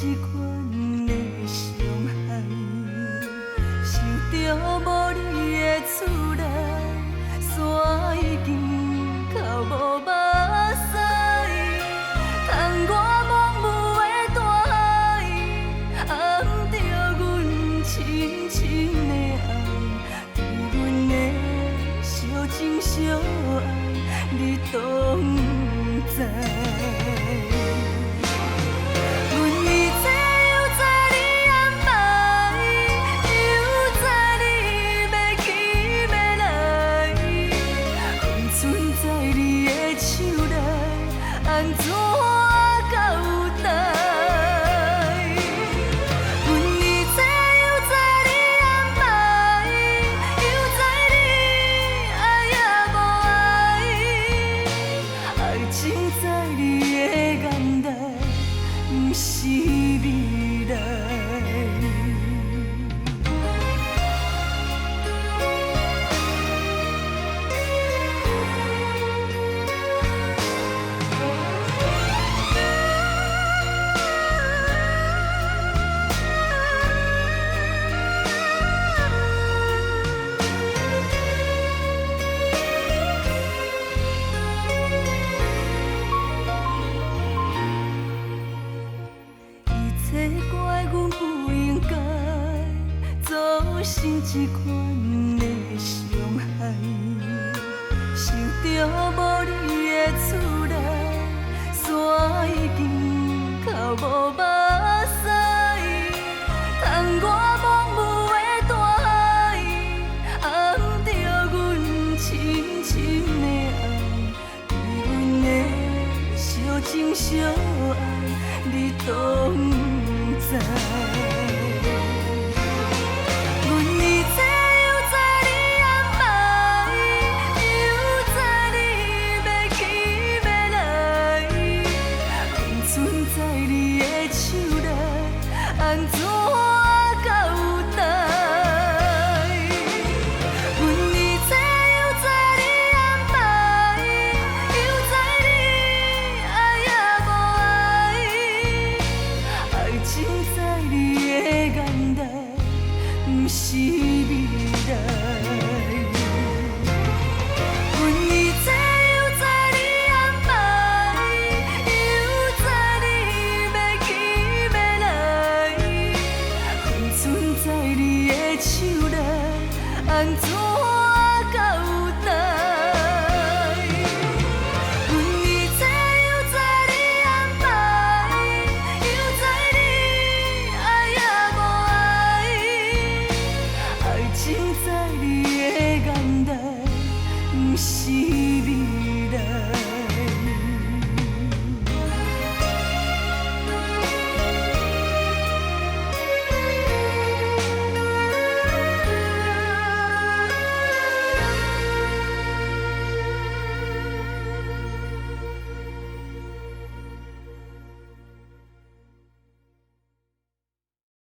一款的伤害，想着无你的厝内，山已经靠无目屎，窗外蒙雾的大海，暗着阮深深的爱，对阮的小情小爱，你都不知。安怎交代？阮已知又知你安排，又知你爱也无爱，爱情在你的眼内，不是未来。怪阮不应该造成一款的伤害，想着无你的厝内，山已经靠无目屎，窗外蒙雾的大海，暗着阮深深的爱，对阮的小情小爱，你都不知。阮已知又知你安排，又知你要去要来，温存在你的手内，安怎交代？阮已知又知你安排，又知你爱也无爱，爱情在你的眼内，不是未来。阮已知又知你安排，又知你要去要来，温存在你的手内，安怎交代？阮已知又知你安排，又知你爱也无爱，爱情在你的眼内，不是。